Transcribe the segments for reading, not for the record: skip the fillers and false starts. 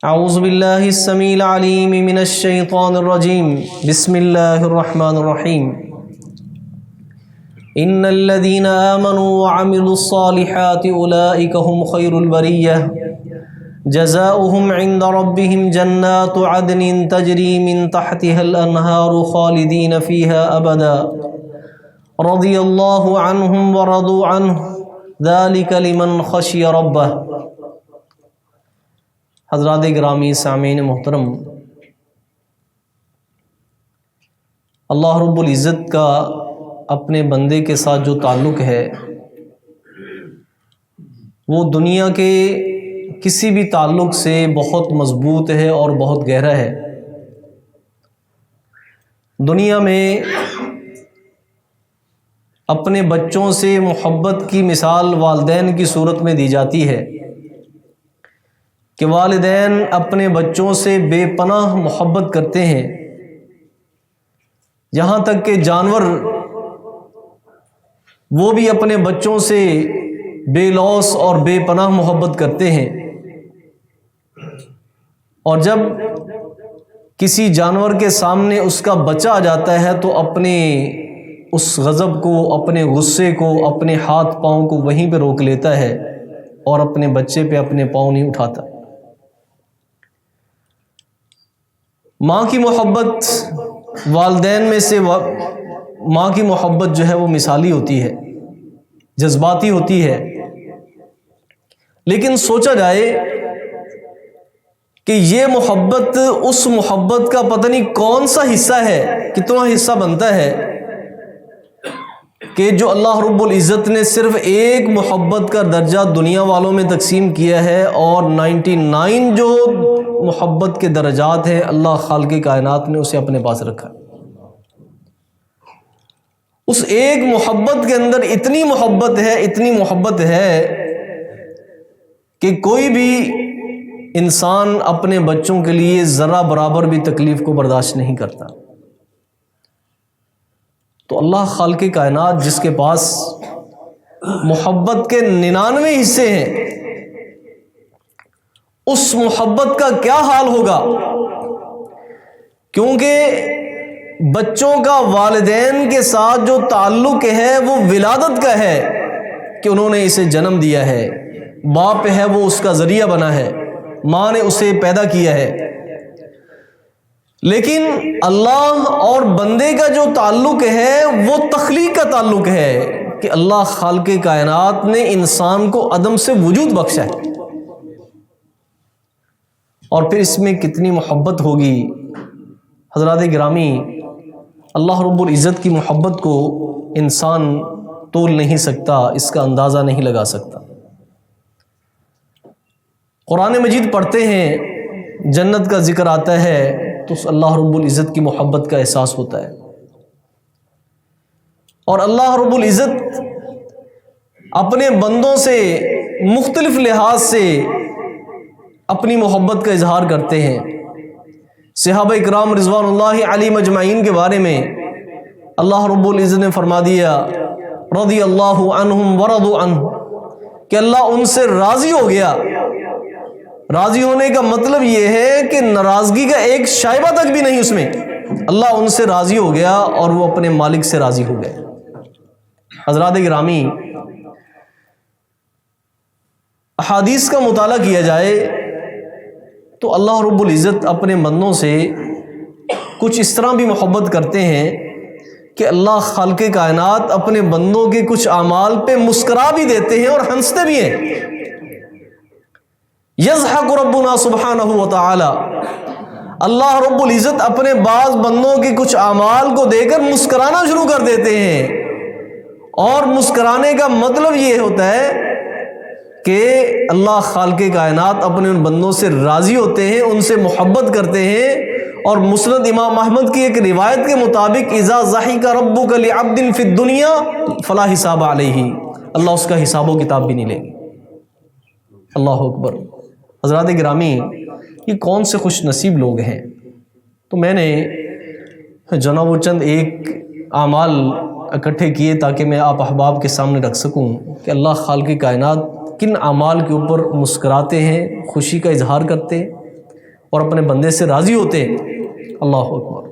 اعوذ باللہ السمیع العلیم من الشیطان الرجیم بسم اللہ الرحمن الرحیم ان الذین آمنوا وعملوا الصالحات اولئک هم خیر البریہ جزاؤہم عند ربہم جنات عدن تجری من تحتها الانہار خالدین فیہا ابدا رضی اللہ عنہم ورضوا عنہ ذلک لمن خشی ربہ۔ حضرات گرامی سامعین محترم، اللہ رب العزت کا اپنے بندے کے ساتھ جو تعلق ہے وہ دنیا کے کسی بھی تعلق سے بہت مضبوط ہے اور بہت گہرا ہے۔ دنیا میں اپنے بچوں سے محبت کی مثال والدین کی صورت میں دی جاتی ہے کہ والدین اپنے بچوں سے بے پناہ محبت کرتے ہیں، یہاں تک کہ جانور وہ بھی اپنے بچوں سے بے لوث اور بے پناہ محبت کرتے ہیں، اور جب کسی جانور کے سامنے اس کا بچہ آ جاتا ہے تو اپنے اس غضب کو، اپنے غصے کو، اپنے ہاتھ پاؤں کو وہیں پہ روک لیتا ہے اور اپنے بچے پہ اپنے پاؤں نہیں اٹھاتا۔ ماں کی محبت والدین میں سے ماں کی محبت جو ہے وہ مثالی ہوتی ہے، جذباتی ہوتی ہے، لیکن سوچا جائے کہ یہ محبت اس محبت کا پتہ نہیں کون سا حصہ ہے، کتنا حصہ بنتا ہے کہ جو اللہ رب العزت نے صرف ایک محبت کا درجہ دنیا والوں میں تقسیم کیا ہے، اور 99 جو محبت کے درجات ہیں اللہ خالق کائنات نے اسے اپنے پاس رکھا۔ اس ایک محبت کے اندر اتنی محبت ہے کہ کوئی بھی انسان اپنے بچوں کے لیے ذرہ برابر بھی تکلیف کو برداشت نہیں کرتا۔ تو اللہ خالق کائنات جس کے پاس محبت کے 99 حصے ہیں، اس محبت کا کیا حال ہوگا؟ کیونکہ بچوں کا والدین کے ساتھ جو تعلق ہے وہ ولادت کا ہے کہ انہوں نے اسے جنم دیا ہے، باپ ہے وہ اس کا ذریعہ بنا ہے، ماں نے اسے پیدا کیا ہے، لیکن اللہ اور بندے کا جو تعلق ہے وہ تخلیق کا تعلق ہے کہ اللہ خالق کائنات نے انسان کو عدم سے وجود بخشا ہے، اور پھر اس میں کتنی محبت ہوگی۔ حضرات گرامی، اللہ رب العزت کی محبت کو انسان تول نہیں سکتا، اس کا اندازہ نہیں لگا سکتا۔ قرآن مجید پڑھتے ہیں، جنت کا ذکر آتا ہے تو اللہ رب العزت کی محبت کا احساس ہوتا ہے، اور اللہ رب العزت اپنے بندوں سے مختلف لحاظ سے اپنی محبت کا اظہار کرتے ہیں۔ صحابہ اکرام رضوان اللہ علیہم اجمعین کے بارے میں اللہ رب العزت نے فرما دیا رضی اللہ عنہم ورضوا عنہ، کہ اللہ ان سے راضی ہو گیا۔ راضی ہونے کا مطلب یہ ہے کہ ناراضگی کا ایک شائبہ تک بھی نہیں اس میں، اللہ ان سے راضی ہو گیا اور وہ اپنے مالک سے راضی ہو گئے۔ حضرات گرامی، احادیث کا مطالعہ کیا جائے تو اللہ رب العزت اپنے بندوں سے کچھ اس طرح بھی محبت کرتے ہیں کہ اللہ خالق کائنات اپنے بندوں کے کچھ اعمال پہ مسکرا بھی دیتے ہیں اور ہنستے بھی ہیں۔ یضحک ربنا سبحانہ وتعالی، اللہ رب العزت اپنے بعض بندوں کے کچھ اعمال کو دے کر مسکرانا شروع کر دیتے ہیں، اور مسکرانے کا مطلب یہ ہوتا ہے کہ اللہ خالق کائنات اپنے ان بندوں سے راضی ہوتے ہیں، ان سے محبت کرتے ہیں۔ اور مسند امام احمد کی ایک روایت کے مطابق اذا ضحک ربک لعبد فی الدنیا فلا حساب علیہ، اللہ اس کا حساب و کتاب بھی نہیں لیں گے۔ اللہ اکبر۔ حضرات گرامی، یہ کون سے خوش نصیب لوگ ہیں؟ تو میں نے جناب و چند ایک اعمال اکٹھے کیے تاکہ میں آپ احباب کے سامنے رکھ سکوں کہ اللہ خالق کائنات کن اعمال کے اوپر مسکراتے ہیں، خوشی کا اظہار کرتے ہیں۔ اور اپنے بندے سے راضی ہوتے ہیں۔ اللہ اکبر۔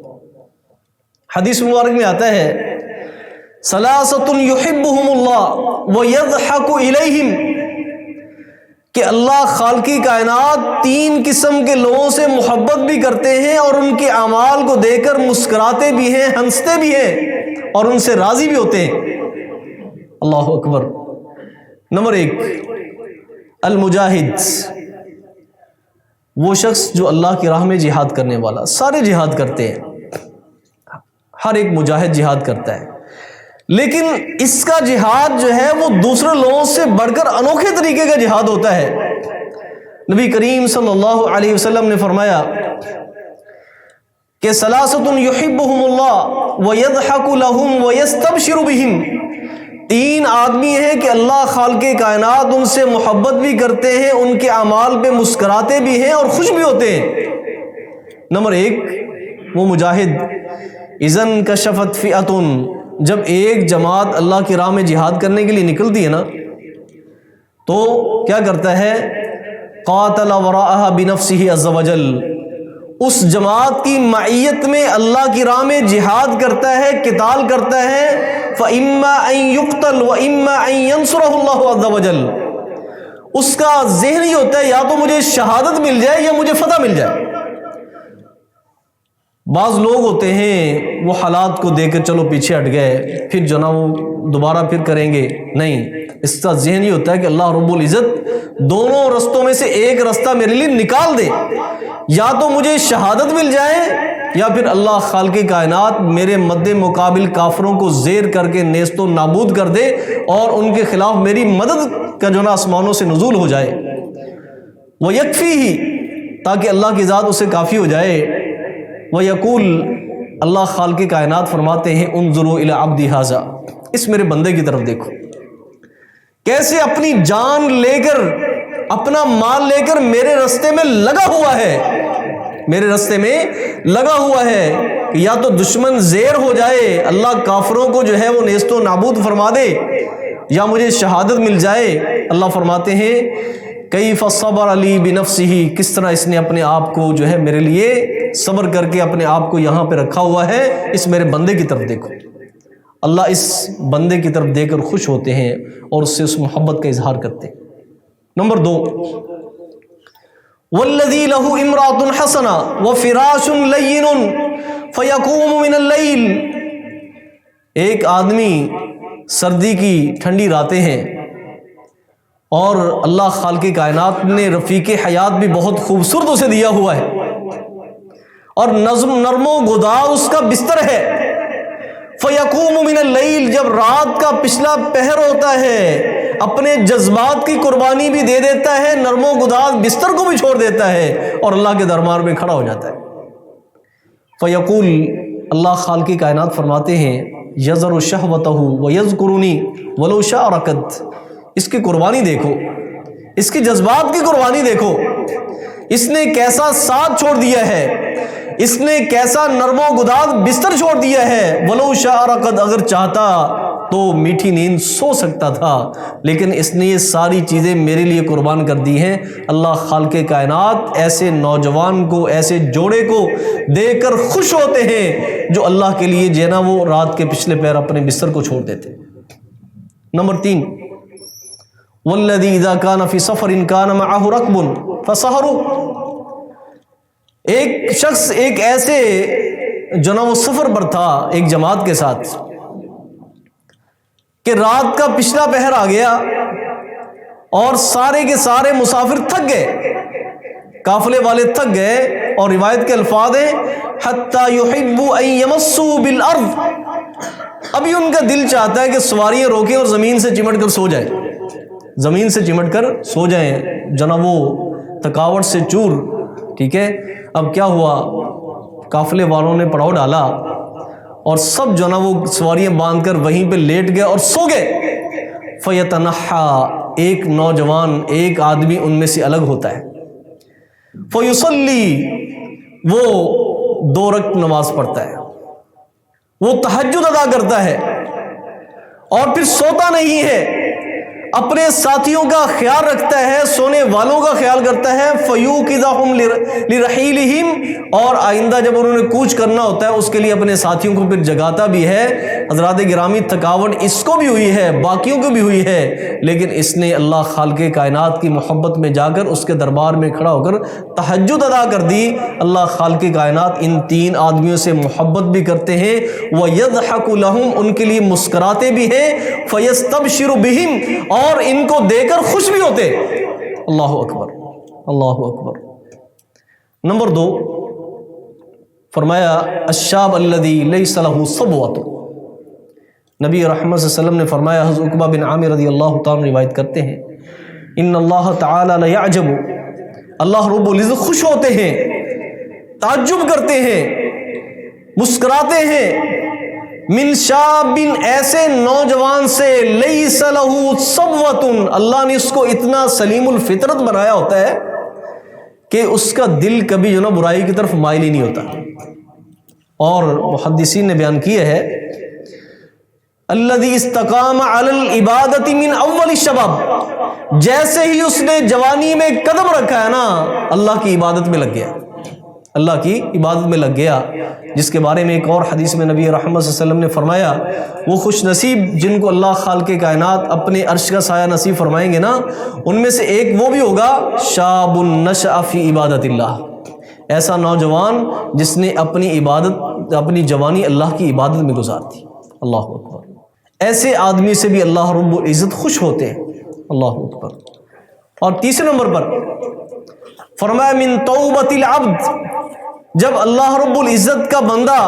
حدیث مبارک میں آتا ہے ثلاثۃ یحبہم اللہ ویضحک الیہم، کہ اللہ خالق کائنات تین قسم کے لوگوں سے محبت بھی کرتے ہیں اور ان کے اعمال کو دیکھ کر مسکراتے بھی ہیں، ہنستے بھی ہیں اور ان سے راضی بھی ہوتے ہیں۔ اللہ اکبر۔ نمبر 1، المجاہد، وہ شخص جو اللہ کی راہ میں جہاد کرنے والا۔ سارے جہاد کرتے ہیں، ہر ایک مجاہد جہاد کرتا ہے، لیکن اس کا جہاد جو ہے وہ دوسرے لوگوں سے بڑھ کر انوکھے طریقے کا جہاد ہوتا ہے۔ نبی کریم صلی اللہ علیہ وسلم نے فرمایا کہ ثلاثۃ یحبہم اللہ ویضحک لہم ویستبشر بہم، تین آدمی ہیں کہ اللہ خالق کائنات ان سے محبت بھی کرتے ہیں، ان کے اعمال پہ مسکراتے بھی ہیں اور خوش بھی ہوتے ہیں۔ نمبر 1، وہ مجاہد۔ اذا انکشفت فئۃ، جب ایک جماعت اللہ کی راہ میں جہاد کرنے کے لیے نکلتی ہے نا، تو کیا کرتا ہے؟ قاتل وراءها بنفسه عز وجل، اس جماعت کی معیت میں اللہ کی راہ میں جہاد کرتا ہے، قتال کرتا ہے۔ فَإِمَّا أَن يُقْتَلْ وَإِمَّا أَن يَنصُرَهُ اللَّهُ عَزَّ وَجَلَّ، اس کا ذہن یہ ہوتا ہے یا تو مجھے شہادت مل جائے یا مجھے فتح مل جائے۔ بعض لوگ ہوتے ہیں وہ حالات کو دیکھ کر چلو پیچھے ہٹ گئے، پھر جو نا وہ دوبارہ پھر کریں گے، نہیں، اس کا ذہن یہ ہوتا ہے کہ اللہ رب العزت دونوں رستوں میں سے ایک رستہ میرے لیے نکال دے، یا تو مجھے شہادت مل جائے یا پھر اللہ خالق کائنات میرے مد مقابل کافروں کو زیر کر کے نیست و نابود کر دے اور ان کے خلاف میری مدد کا جو نا آسمانوں سے نزول ہو جائے۔ وہ یکفی ہی، تاکہ اللہ کی ذات اسے کافی ہو جائے۔ وَيَقُولُ، اللہ خالق کائنات فرماتے ہیں انظروا الی عبدی ھذا، اس میرے بندے کی طرف دیکھو، کیسے اپنی جان لے کر، اپنا مال لے کر میرے رستے میں لگا ہوا ہے، میرے رستے میں لگا ہوا ہے کہ یا تو دشمن زیر ہو جائے، اللہ کافروں کو جو ہے وہ نیست و نابود فرما دے، یا مجھے شہادت مل جائے۔ اللہ فرماتے ہیں کیف صبر علی بنفسہ، کس طرح اس نے اپنے آپ کو جو ہے میرے لیے صبر کر کے اپنے آپ کو یہاں پہ رکھا ہوا ہے، اس میرے بندے کی طرف دیکھو۔ اللہ اس بندے کی طرف دیکھ کر خوش ہوتے ہیں اور اس سے اس محبت کا اظہار کرتے ہیں۔ نمبر 2، والذی لہ امرأۃ حسنہ وفراش لین فیقوم من اللیل، ایک آدمی، سردی کی ٹھنڈی راتیں ہیں اور اللہ خالق کائنات نے رفیق حیات بھی بہت خوبصورت اسے دیا ہوا ہے، اور نرم و گداز اس کا بستر ہے۔ فیقوم من اللیل، جب رات کا پچھلا پہر ہوتا ہے اپنے جذبات کی قربانی بھی دے دیتا ہے، نرم و گداز بستر کو بھی چھوڑ دیتا ہے اور اللہ کے دربار میں کھڑا ہو جاتا ہے۔ فیقول، اللہ خالق کائنات فرماتے ہیں یذر شہوتہ ویذکرنی ولو شاء رکض، اس کی قربانی دیکھو، اس کی جذبات کی قربانی دیکھو، اس نے کیسا ساتھ چھوڑ دیا ہے، اس نے کیسا نرم و گداز بستر چھوڑ دیا ہے۔ ولو شاء رکض، اگر چاہتا تو میٹھی نیند سو سکتا تھا، لیکن اس نے یہ ساری چیزیں میرے لیے قربان کر دی ہیں۔ اللہ خالق کائنات ایسے نوجوان کو، ایسے جوڑے کو دیکھ کر خوش ہوتے ہیں جو اللہ کے لیے جو ہے نا وہ رات کے پچھلے پہر اپنے بستر کو چھوڑ دیتے۔ نمبر 3، والذی اذا کان فی سفر کان معہ رکب فسحروا، ایک شخص ایک ایسے جو نا وہ سفر پر تھا ایک جماعت کے ساتھ کہ رات کا پچھلا پہر آ گیا اور سارے کے سارے مسافر تھک گئے، قافلے والے تھک گئے، اور روایت کے الفاظ ہیں حتی یحبوا ان یمسوا بالارض، ابھی ان کا دل چاہتا ہے کہ سواریاں روکیں اور زمین سے چمٹ کر سو جائیں، زمین سے چمٹ کر سو جائیں، جناب وہ تھکاوٹ سے چور۔ ٹھیک ہے، اب کیا ہوا، قافلے والوں نے پڑاؤ ڈالا اور سب جو نا وہ سواریاں باندھ کر وہیں پہ لیٹ گئے اور سو گئے۔ فیتنحی، ایک نوجوان، ایک آدمی ان میں سے الگ ہوتا ہے، فیصلی، وہ 2 رکعت نماز پڑھتا ہے، وہ تہجد ادا کرتا ہے اور پھر سوتا نہیں ہے، اپنے ساتھیوں کا خیال رکھتا ہے، سونے والوں کا خیال کرتا ہے، فیوقظہم لرحیلہم، اور آئندہ جب انہوں نے کوچ کرنا ہوتا ہے اس کے لیے اپنے ساتھیوں کو پھر جگاتا بھی ہے۔ حضرات گرامی، تھکاوٹ اس کو بھی ہوئی ہے، باقیوں کو بھی ہوئی ہے، لیکن اس نے اللہ خالق کائنات کی محبت میں جا کر اس کے دربار میں کھڑا ہو کر تہجد ادا کر دی۔ اللہ خالق کائنات ان تین آدمیوں سے محبت بھی کرتے ہیں، وَيَضْحَكُ لَهُمْ، ان کے لیے مسکراتے بھی ہیں، فَيَسْتَبْشِرُ بِهِمْ، اور ان کو دے کر خوش بھی ہوتے۔ اللہ اکبر، اللہ اکبر۔ نمبر 2، فرمایا الشاب الذی لیس لہ صبوۃ۔ نبی رحمت صلی اللہ علیہ وسلم نے فرمایا، حضرت عقبہ بن عامر رضی اللہ تعالیٰ روایت کرتے ہیں، ان اللہ تعالی لیعجب، اللہ رب العزت خوش ہوتے ہیں، تعجب کرتے ہیں، مسکراتے ہیں، من شاب، ایسے نوجوان سے، لیس لہ صبوۃ، اللہ نے اس کو اتنا سلیم الفطرت بنایا ہوتا ہے کہ اس کا دل کبھی جو نا برائی کی طرف مائل ہی نہیں ہوتا۔ اور محدثین نے بیان کیا ہے، الذی استقام علی العبادۃ من اول الشباب، جیسے ہی اس نے جوانی میں قدم رکھا ہے نا، اللہ کی عبادت میں لگ گیا، اللہ کی عبادت میں لگ گیا، جس کے بارے میں ایک اور حدیث میں نبی رحمت صلی اللہ علیہ وسلم نے فرمایا، وہ خوش نصیب جن کو اللہ خالق کائنات اپنے عرش کا سایہ نصیب فرمائیں گے نا، ان میں سے ایک وہ بھی ہوگا، شاب نشأ فی عبادت اللہ، ایسا نوجوان جس نے اپنی عبادت، اپنی جوانی اللہ کی عبادت میں گزار دی۔ اللہ اکبر۔ ایسے آدمی سے بھی اللہ رب العزت خوش ہوتے ہیں۔ اللہ اکبر۔ اور تیسرے نمبر پر فرمایا من توبۃ العبد، جب اللہ رب العزت کا بندہ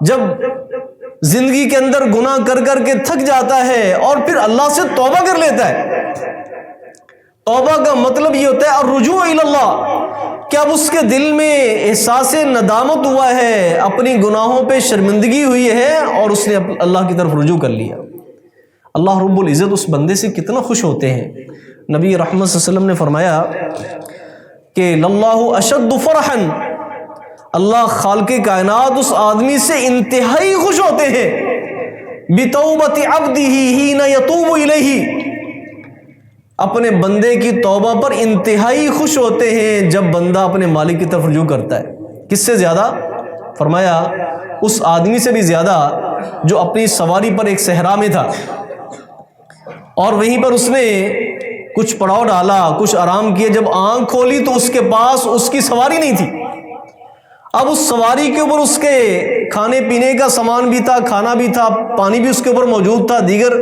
جب زندگی کے اندر گناہ کر کر کے تھک جاتا ہے اور پھر اللہ سے توبہ کر لیتا ہے، توبہ کا مطلب یہ ہوتا ہے الرجوع الی اللہ، کہ اب اس کے دل میں احساس ندامت ہوا ہے، اپنی گناہوں پہ شرمندگی ہوئی ہے اور اس نے اللہ کی طرف رجوع کر لیا۔ اللہ رب العزت اس بندے سے کتنا خوش ہوتے ہیں۔ نبی رحمت صلی اللہ علیہ وسلم نے فرمایا کہ للہ اشد فرحا، اللہ خالق کائنات اس آدمی سے انتہائی خوش ہوتے ہیں، بتوبۃ عبدہ حین یتوب الیہ، اپنے بندے کی توبہ پر انتہائی خوش ہوتے ہیں جب بندہ اپنے مالک کی طرف رجوع کرتا ہے۔ کس سے زیادہ؟ فرمایا اس آدمی سے بھی زیادہ جو اپنی سواری پر ایک صحرا میں تھا اور وہیں پر اس نے کچھ پڑاؤ ڈالا، کچھ آرام کیا، جب آنکھ کھولی تو اس کے پاس اس کی سواری نہیں تھی۔ اب اس سواری کے اوپر اس کے کھانے پینے کا سامان بھی تھا، کھانا بھی تھا، پانی بھی اس کے اوپر موجود تھا، دیگر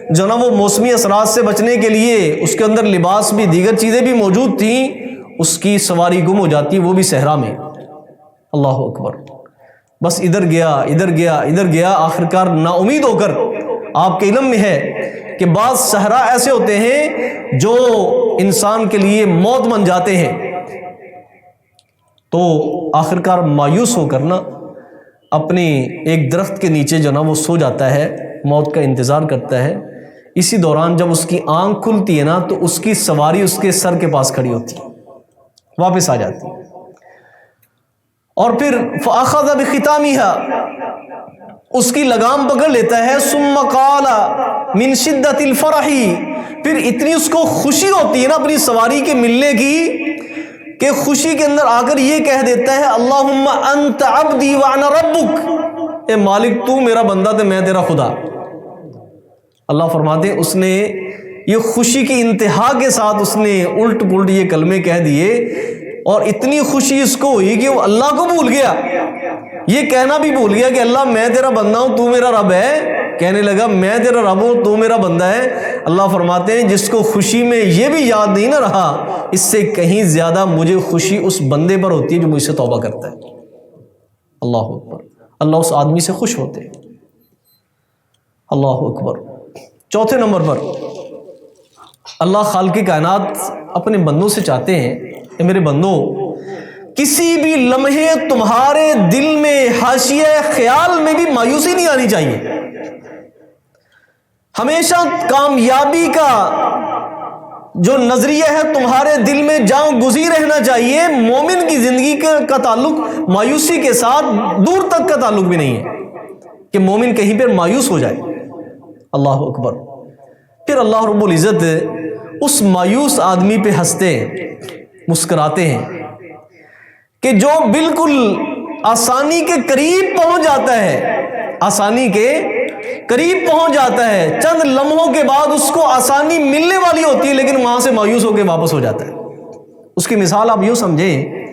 جو نا وہ موسمی اثرات سے بچنے کے لیے اس کے اندر لباس بھی، دیگر چیزیں بھی موجود تھیں، اس کی سواری گم ہو جاتی، وہ بھی صحرا میں۔ اللہ اکبر۔ بس ادھر گیا ادھر گیا ادھر گیا، آخرکار نا امید ہو کر، آپ کے علم میں ہے کہ بعض صحرا ایسے ہوتے ہیں جو انسان کے لیے موت بن جاتے ہیں، تو آخرکار مایوس ہو کر نا اپنے ایک درخت کے نیچے جو نا وہ سو جاتا ہے، موت کا انتظار کرتا ہے۔ اسی دوران جب اس کی آنکھ کھلتی ہے نا تو اس کی سواری اس کے سر کے پاس کھڑی ہوتی ہے، واپس آ جاتی ہے، اور پھر فأخذ بختامها، اس کی لگام پکڑ لیتا ہے، ثم قال من شدت الفرح، پھر اتنی اس کو خوشی ہوتی ہے نا اپنی سواری کے ملنے کی کہ خوشی کے اندر آ کر یہ کہہ دیتا ہے اللہم انت عبدی وانا ربک، اے مالک تو میرا بندہ تے میں تیرا خدا۔ اللہ فرماتے ہیں اس نے یہ خوشی کی انتہا کے ساتھ اس نے الٹ پلٹ یہ کلمے کہہ دیے، اور اتنی خوشی اس کو ہوئی کہ وہ اللہ کو بھول گیا، یہ کہنا بھی بھول گیا کہ اللہ میں تیرا بندہ ہوں تو میرا رب ہے، کہنے لگا میں تیرا رب ہوں تو میرا بندہ ہے۔ اللہ فرماتے ہیں جس کو خوشی میں یہ بھی یاد نہیں نہ رہا، اس سے کہیں زیادہ مجھے خوشی اس بندے پر ہوتی ہے جو مجھ سے توبہ کرتا ہے۔ اللہ اکبر۔ اللہ اس آدمی سے خوش ہوتے ہیں۔ اللہ اکبر۔ چوتھے نمبر پر اللہ خالق کائنات اپنے بندوں سے چاہتے ہیں، اے میرے بندوں، کسی بھی لمحے تمہارے دل میں حاشیہ خیال میں بھی مایوسی نہیں آنی چاہیے، ہمیشہ کامیابی کا جو نظریہ ہے تمہارے دل میں جاؤ گزی رہنا چاہیے۔ مومن کی زندگی کا تعلق مایوسی کے ساتھ دور تک کا تعلق بھی نہیں ہے کہ مومن کہیں پر مایوس ہو جائے۔ اللہ اکبر۔ پھر اللہ رب العزت اس مایوس آدمی پہ ہنستے ہیں، مسکراتے ہیں کہ جو بالکل آسانی کے قریب پہنچ جاتا ہے، آسانی کے قریب پہنچ جاتا ہے، چند لمحوں کے بعد اس کو آسانی ملنے والی ہوتی ہے لیکن وہاں سے مایوس ہو کے واپس ہو جاتا ہے۔ اس کی مثال آپ یوں سمجھیں،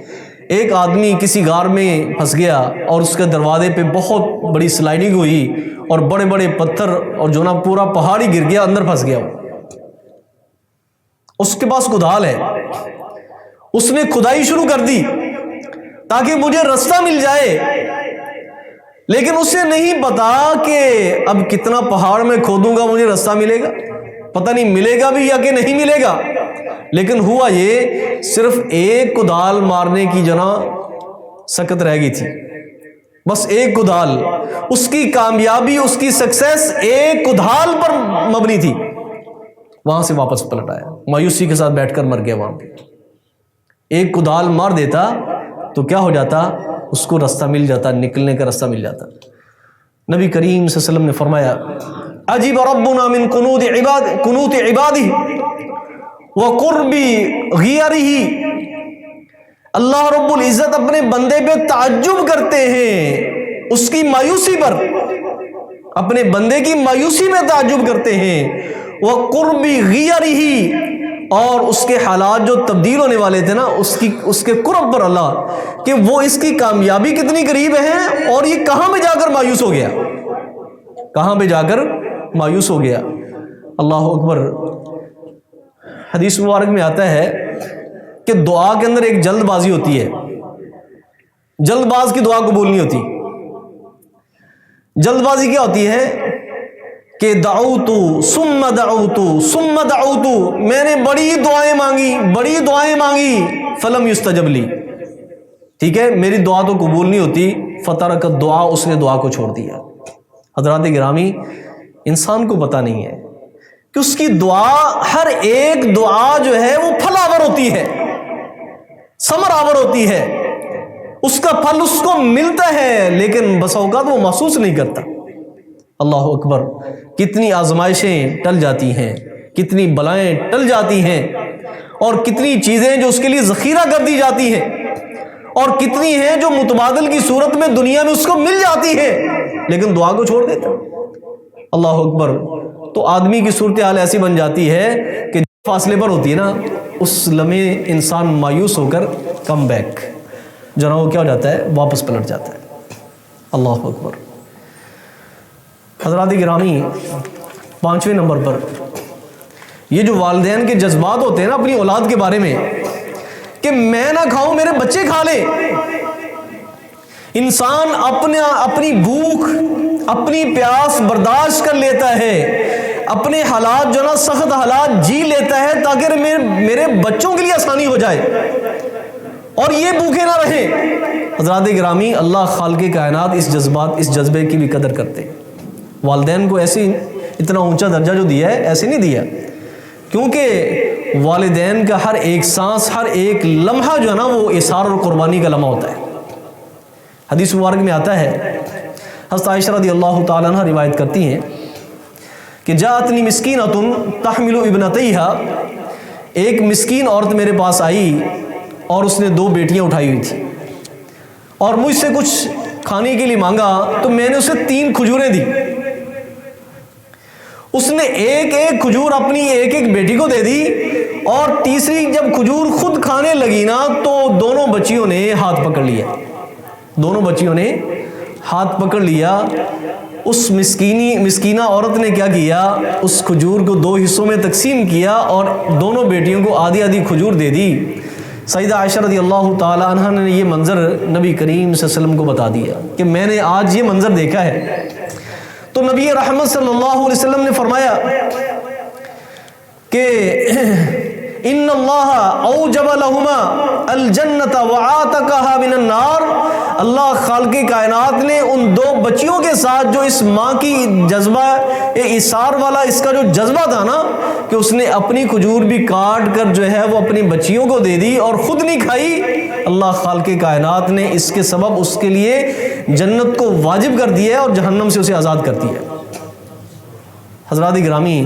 ایک آدمی کسی غار میں پھنس گیا اور اس کے دروازے پہ بہت بڑی سلائڈنگ ہوئی اور بڑے بڑے پتھر اور جو نا پورا پہاڑ ہی گر گیا، اندر پھنس گیا۔ اس کے پاس کدال ہے، اس نے کھدائی شروع کر دی تاکہ مجھے رستہ مل جائے، لیکن اسے نہیں پتا کہ اب کتنا پہاڑ میں کھودوں گا مجھے رستہ ملے گا، پتہ نہیں ملے گا بھی یا کہ نہیں ملے گا۔ لیکن ہوا یہ، صرف ایک کدال مارنے کی جو نا سکت رہ گئی تھی، بس ایک کدال، اس کی کامیابی، اس کی سکسیس ایک کدال پر مبنی تھی۔ وہاں سے واپس پلٹ آیا، مایوسی کے ساتھ بیٹھ کر مر گیا وہاں پہ۔ ایک کدال مار دیتا تو کیا ہو جاتا، اس کو رستہ مل جاتا، نکلنے کا رستہ مل جاتا۔ نبی کریم صلی اللہ علیہ وسلم نے فرمایا، عجیب ربنا من قنوت عبادہ وقرب غیرہ، اللہ رب العزت اپنے بندے پہ تعجب کرتے ہیں، اس کی مایوسی پر، اپنے بندے کی مایوسی میں تعجب کرتے ہیں، وقرب غیرہ، اور اس کے حالات جو تبدیل ہونے والے تھے نا، اس کے قرب پر اللہ، کہ وہ اس کی کامیابی کتنی قریب ہے اور یہ کہاں پہ جا کر مایوس ہو گیا، کہاں پہ جا کر مایوس ہو گیا۔ اللہ اکبر۔ حدیث مبارک میں آتا ہے کہ دعا کے اندر ایک جلد بازی ہوتی ہے، جلد باز کی دعا قبول نہیں ہوتی۔ جلد بازی کیا ہوتی ہے کہ دعوت ثم دعوت ثم دعوت، میں نے بڑی دعائیں مانگی، بڑی دعائیں مانگی، فلم یستجب لی، ٹھیک ہے، میری دعا تو قبول نہیں ہوتی، فترک الدعاء، اس نے دعا کو چھوڑ دیا۔ حضرات گرامی، انسان کو پتہ نہیں ہے کہ اس کی دعا، ہر ایک دعا جو ہے وہ پھل آور ہوتی ہے، ثمر آور ہوتی ہے، اس کا پھل اس کو ملتا ہے، لیکن بس اوقات وہ محسوس نہیں کرتا۔ اللہ اکبر۔ کتنی آزمائشیں ٹل جاتی ہیں، کتنی بلائیں ٹل جاتی ہیں، اور کتنی چیزیں جو اس کے لیے ذخیرہ کر دی جاتی ہیں، اور کتنی ہیں جو متبادل کی صورت میں دنیا میں اس کو مل جاتی ہیں، لیکن دعا کو چھوڑ دیتا۔ اللہ اکبر۔ تو آدمی کی صورتحال ایسی بن جاتی ہے کہ فاصلے پر ہوتی ہے نا، اس لمحے انسان مایوس ہو کر کم بیک جو نا وہ کیا ہو جاتا ہے، واپس پلٹ جاتا ہے۔ اللہ اکبر۔ حضرات گرامی، 5ویں نمبر پر یہ جو والدین کے جذبات ہوتے ہیں نا اپنی اولاد کے بارے میں، کہ میں نہ کھاؤں میرے بچے کھا لیں۔ انسان اپنی بھوک، اپنی پیاس برداشت کر لیتا ہے، اپنے حالات جو نا سخت حالات جی لیتا ہے تاکہ میرے بچوں کے لیے آسانی ہو جائے اور یہ بھوکے نہ رہیں۔ حضرات گرامی، اللہ خالق کائنات اس جذبے کی بھی قدر کرتے ہیں۔ والدین کو ایسی اتنا اونچا درجہ جو دیا ہے، ایسے نہیں دیا، کیونکہ والدین کا ہر ایک سانس، ہر ایک لمحہ جو ہے نا وہ اثار اور قربانی کا لمحہ ہوتا ہے۔ حدیث مبارک میں آتا ہے، حضرت عائشہ رضی اللہ تعالیٰ عنہ روایت کرتی ہیں کہ جاءتنی مسکینۃ تحمل ابنتیہا، ایک مسکین عورت میرے پاس آئی اور اس نے 2 بیٹیاں اٹھائی ہوئی تھی، اور مجھ سے کچھ کھانے کے لیے مانگا تو میں نے اسے 3 کھجوریں دی۔ اس نے ایک ایک کھجور اپنی ایک ایک بیٹی کو دے دی، اور تیسری جب کھجور خود کھانے لگی نا تو دونوں بچیوں نے ہاتھ پکڑ لیا، دونوں بچیوں نے ہاتھ پکڑ لیا۔ اس مسکینہ عورت نے کیا کیا، اس کھجور کو 2 حصوں میں تقسیم کیا اور دونوں بیٹیوں کو آدھی آدھی کھجور دے دی۔ سیدہ عائشہ رضی اللہ تعالی عنہ نے یہ منظر نبی کریم صلی اللہ علیہ وسلم کو بتا دیا کہ میں نے آج یہ منظر دیکھا ہے۔ تو نبی رحمت صلی اللہ علیہ وسلم نے فرمایا کہ ان اللہ اوجب لہما الجنت وعاتقها من النار، اللہ خالق کائنات نے ان 2 بچیوں کے ساتھ جو اس ماں کی جذبہ ایثار والا اس کا جو جذبہ تھا نا، کہ اس نے اپنی کھجور بھی کاٹ کر جو ہے وہ اپنی بچیوں کو دے دی اور خود نہیں کھائی، اللہ خالق کائنات نے اس کے سبب اس کے لیے جنت کو واجب کر دیا ہے اور جہنم سے اسے آزاد کر دیا ہے۔ حضرات گرامی،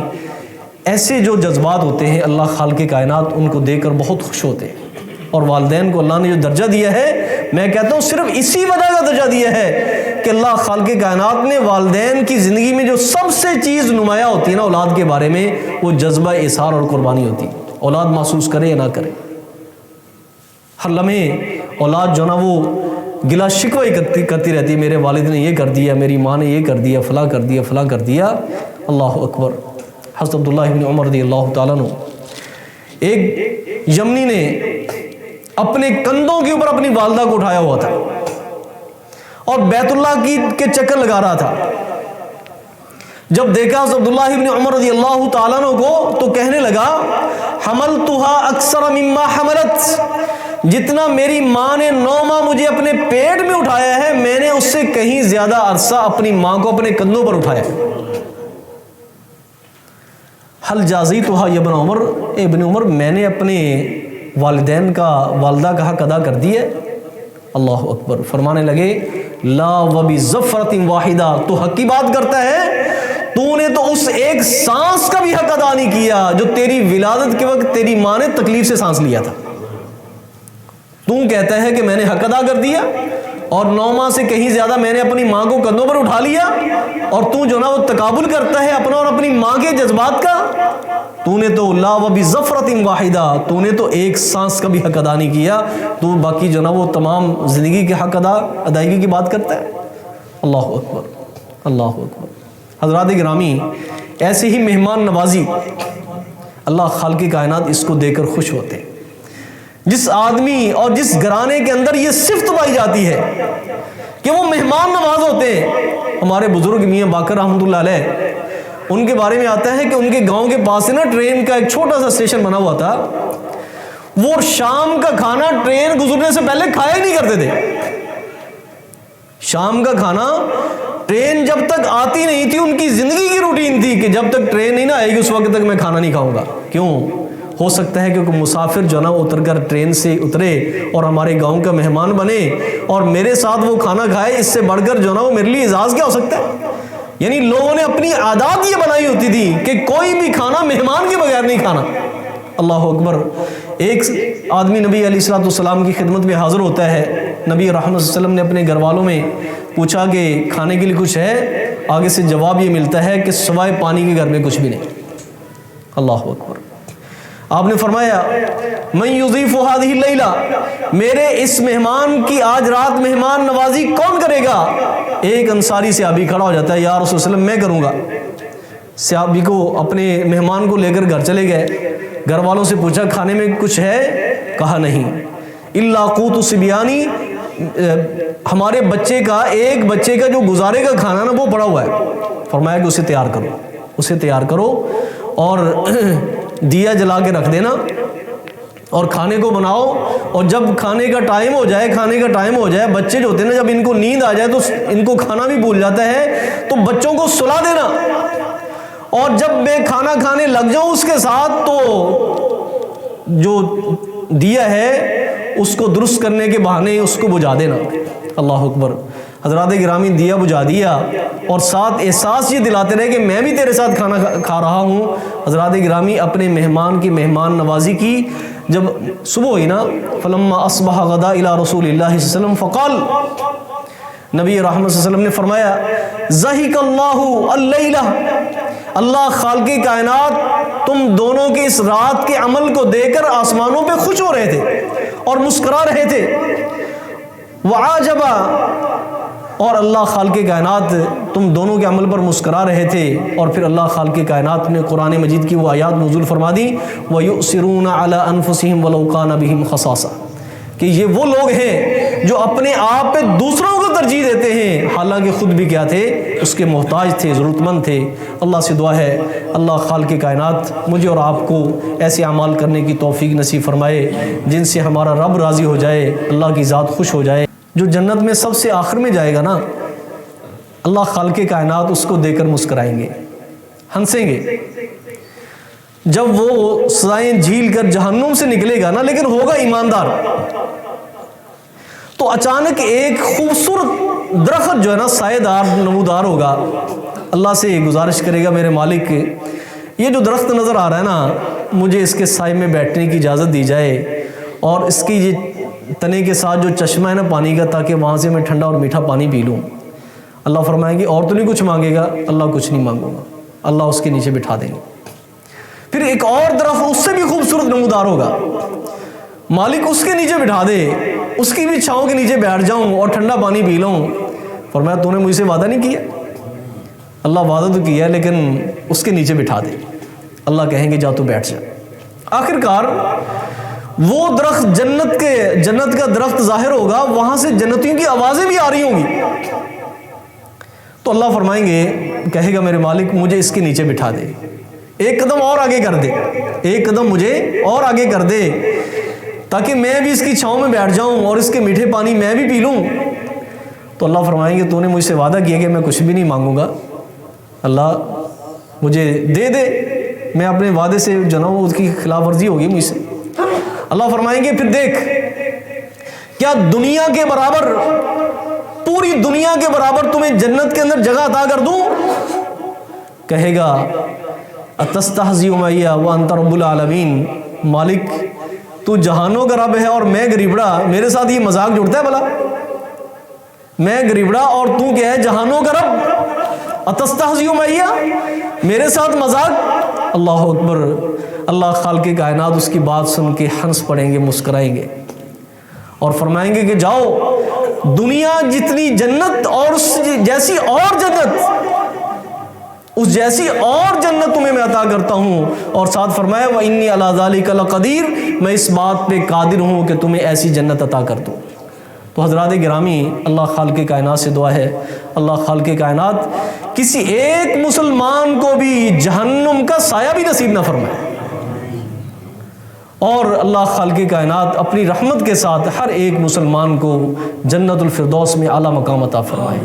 ایسے جو جذبات ہوتے ہیں اللہ خالق کائنات ان کو دیکھ کر بہت خوش ہوتے ہیں. اور والدین کو اللہ نے جو درجہ دیا ہے، میں کہتا ہوں صرف اسی وجہ کا درجہ دیا ہے کہ اللہ خالق کائنات نے والدین کی زندگی میں جو سب سے چیز نمایاں ہوتی ہے نا اولاد کے بارے میں، وہ جذبہ احسان اور قربانی ہوتی ہے. اولاد محسوس کرے یا نہ کرے، ہر لمحے اولاد جو نا وہ گلا شکوہ کرتی رہتی ہے، میرے والد نے یہ کر دیا، میری ماں نے یہ کر دیا، فلاں کر دیا، فلاں کر دیا. اللہ اکبر. حضرت عبداللہ بن عمر رضی اللہ تعالیٰ عنہ، ایک یمنی نے اپنے کندھوں کے اوپر اپنی والدہ کو اٹھایا ہوا تھا اور بیت اللہ کے چکر لگا رہا تھا. جب دیکھا حضرت عبداللہ بن عمر رضی اللہ تعالیٰ عنہ کو تو کہنے لگا حملتها اکثر مما حملت، جتنا میری ماں نے 9 ماہ مجھے اپنے پیٹ میں اٹھایا ہے، میں نے اس سے کہیں زیادہ عرصہ اپنی ماں کو اپنے کندھوں پر اٹھایا. حل جازیتها یا ابن عمر، ابن عمر میں نے اپنے والدین کا، والدہ کا حق ادا کر دیا. اللہ اکبر. فرمانے لگے لا وبظفرۃ واحدہ، تو حق کی بات کرتا ہے، تو نے تو اس ایک سانس کا بھی حق ادا نہیں کیا جو تیری ولادت کے وقت تیری ماں نے تکلیف سے سانس لیا تھا. تو کہتا ہے کہ میں نے حق ادا کر دیا اور 9 ماہ سے کہیں زیادہ میں نے اپنی ماں کو کندھوں پر اٹھا لیا، اور تو جو نا وہ تقابل کرتا ہے اپنا اور اپنی ماں کے جذبات کا. تو نے تو لا وبظفرۃ واحدہ، تو نے تو ایک سانس کا بھی حق ادا نہیں کیا، تو باقی جو نا وہ تمام زندگی کے حق ادائیگی کی بات کرتا ہے. اللہ اکبر. اللہ اکبر. حضرات گرامی، ایسے ہی مہمان نوازی اللہ خالق کائنات اس کو دیکھ کر خوش ہوتے ہیں. جس آدمی اور جس گھرانے کے اندر یہ صفت پائی جاتی ہے کہ وہ مہمان نواز ہوتے ہیں. ہمارے بزرگ میاں باقر رحمۃ اللہ علیہ، ان کے بارے میں آتا ہے کہ ان کے گاؤں کے پاس سے نا ٹرین کا ایک چھوٹا سا اسٹیشن بنا ہوا تھا. وہ شام کا کھانا ٹرین گزرنے سے پہلے کھایا ہی نہیں کرتے تھے. شام کا کھانا ٹرین جب تک آتی نہیں تھی، ان کی زندگی کی روٹین تھی کہ جب تک ٹرین نہیں نہ آئے گی اس وقت تک میں کھانا نہیں کھاؤں گا. کیوں؟ ہو سکتا ہے کہ مسافر جو نا اتر کر ٹرین سے اترے اور ہمارے گاؤں کا مہمان بنے اور میرے ساتھ وہ کھانا کھائے، اس سے بڑھ کر جو نا وہ میرے لیے اعزاز کیا ہو سکتا ہے. یعنی لوگوں نے اپنی عادات یہ بنائی ہوتی تھی کہ کوئی بھی کھانا مہمان کے بغیر نہیں کھانا. اللہ اکبر. ایک آدمی نبی علیہ الصلوۃ والسلام کی خدمت میں حاضر ہوتا ہے. نبی رحمت صلی اللہ علیہ وسلم نے اپنے گھر والوں میں پوچھا کہ کھانے کے لیے کچھ ہے؟ آگے سے جواب یہ ملتا ہے کہ سوائے پانی کے گھر میں کچھ بھی نہیں. اللہ اکبر. آپ نے فرمایا من یضیف هذه اللیلہ، میرے اس مہمان کی آج رات مہمان نوازی کون کرے گا؟ ایک انصاری صحابی کھڑا ہو جاتا ہے، یا رسول اللہ میں کروں گا. صحابی کو اپنے مہمان کو لے کر گھر چلے گئے. گھر والوں سے پوچھا کھانے میں کچھ ہے؟ کہا نہیں. الا قوت صبیانی، ہمارے بچے کا، ایک بچے کا جو گزارے کا کھانا نا وہ پڑا ہوا ہے. فرمایا کہ اسے تیار کرو، اسے تیار کرو اور دیا جلا کے رکھ دینا اور کھانے کو بناؤ. اور جب کھانے کا ٹائم ہو جائے، بچے جو ہوتے ہیں نا جب ان کو نیند آ جائے تو ان کو کھانا بھی بھول جاتا ہے، تو بچوں کو سلا دینا. اور جب میں کھانا کھانے لگ جاؤں اس کے ساتھ تو جو دیا ہے اس کو درست کرنے کے بہانے اس کو بجھا دینا. اللہ اکبر. حضرات گرامی، دیا بجھا دیا اور ساتھ احساس یہ دلاتے رہے کہ میں بھی تیرے ساتھ کھانا کھا رہا ہوں. حضرات گرامی، اپنے مہمان کی مہمان نوازی کی. جب صبح ہوئی نا، فلما اصبح غدا الى رسول اللہ صلی اللہ علیہ وسلم فقال، نبی رحمت صلی اللہ علیہ وسلم نے فرمایا ضحک اللہ اللیلہ، اللہ خالق کائنات تم دونوں کے اس رات کے عمل کو دیکھ کر آسمانوں پہ خوش ہو رہے تھے اور مسکرا رہے تھے. وعاجبا، اور اللہ خالق کائنات تم دونوں کے عمل پر مسکرا رہے تھے. اور پھر اللہ خالق کائنات نے قرآن مجید کی وہ آیات نزول فرما دی وَيُؤْثِرُونَ عَلَىٰ أَنفُسِهِمْ وَلَوْ كَانَ بِهِمْ خَصَاصَةٌ، کہ یہ وہ لوگ ہیں جو اپنے آپ پہ دوسروں کو ترجیح دیتے ہیں حالانکہ خود بھی کیا تھے؟ اس کے محتاج تھے، ضرورت مند تھے. اللہ سے دعا ہے اللہ خالق کائنات مجھے اور آپ کو ایسے اعمال کرنے کی توفیق نصیب فرمائے جن سے ہمارا رب راضی ہو جائے، اللہ کی ذات خوش ہو جائے. جو جنت میں سب سے آخر میں جائے گا نا، اللہ خالق کائنات اس کو دیکھ کر مسکرائیں گے، ہنسیں گے. جب وہ سزائیں جھیل کر جہنم سے نکلے گا نا، لیکن ہوگا ایماندار، تو اچانک ایک خوبصورت درخت جو ہے نا سایہ دار نمودار ہوگا. اللہ سے گزارش کرے گا میرے مالک یہ جو درخت نظر آ رہا ہے نا، مجھے اس کے سائے میں بیٹھنے کی اجازت دی جائے، اور اس کی یہ تنے کے ساتھ جو چشمہ ہے نا پانی کا، تاکہ وہاں سے میں ٹھنڈا اور میٹھا پانی پی لوں۔ اللہ فرمائیں گے اور تو نہیں کچھ مانگے گا؟ اللہ کچھ نہیں مانگوں گا۔ اللہ اس کے نیچے بٹھا دیں گے۔ پھر ایک اور درخت اس سے بھی خوبصورت نمودار ہوگا، مالک اس کے نیچے بٹھا دے، اس کی بھی چھاؤں کے نیچے بیٹھ جاؤں اور ٹھنڈا پانی پی لوں۔ فرمایا تو نے مجھ سے وعدہ نہیں کیا؟ اللہ وعدہ تو کیا لیکن اس کے نیچے بٹھا دے۔ اللہ کہیں گے جا تو بیٹھ جا۔ آخر کار وہ درخت جنت کا درخت ظاہر ہوگا، وہاں سے جنتیوں کی آوازیں بھی آ رہی ہوں گی۔ تو اللہ فرمائیں گے، کہے گا میرے مالک مجھے اس کے نیچے بٹھا دے، ایک قدم اور آگے کر دے، ایک قدم مجھے اور آگے کر دے، تاکہ میں بھی اس کی چھاؤں میں بیٹھ جاؤں اور اس کے میٹھے پانی میں بھی پی لوں۔ تو اللہ فرمائیں گے تو نے مجھ سے وعدہ کیا کہ میں کچھ بھی نہیں مانگوں گا، اللہ مجھے دے دے، میں اپنے وعدے سے جناؤں، اس کی خلاف ورزی ہوگی مجھ سے۔ اللہ فرمائیں گے پھر دیکھ، کیا دنیا کے برابر، پوری دنیا کے برابر تمہیں جنت کے اندر جگہ عطا کر دوں؟ کہے گا اتستہزئ معی وانت رب العالمین، مالک تو جہانوں کا رب ہے اور میں گریبڑا، میرے ساتھ یہ مذاق جڑتا ہے بھلا؟ میں گریبڑا اور تو کیا ہے جہانوں کا رب، اتستہزئ معی، میرے ساتھ مذاق؟ اللہ اکبر۔ اللہ خالق کائنات اس کی بات سن کے ہنس پڑیں گے، مسکرائیں گے اور فرمائیں گے کہ جاؤ، دنیا جتنی جنت اور اس جیسی اور جنت، اس جیسی اور جنت تمہیں میں عطا کرتا ہوں، اور ساتھ فرمایا وَإِنِّي عَلَىٰ ذَلِكَ لَقَدِيرٌ، میں اس بات پہ قادر ہوں کہ تمہیں ایسی جنت عطا کر دوں۔ تو حضرات گرامی، اللہ خالق کائنات سے دعا ہے، اللہ خالق کائنات کسی ایک مسلمان کو بھی جہنم کا سایہ بھی نصیب نہ فرمائے، اور اللہ خالق کائنات اپنی رحمت کے ساتھ ہر ایک مسلمان کو جنت الفردوس میں اعلیٰ مقام عطا فرمائے۔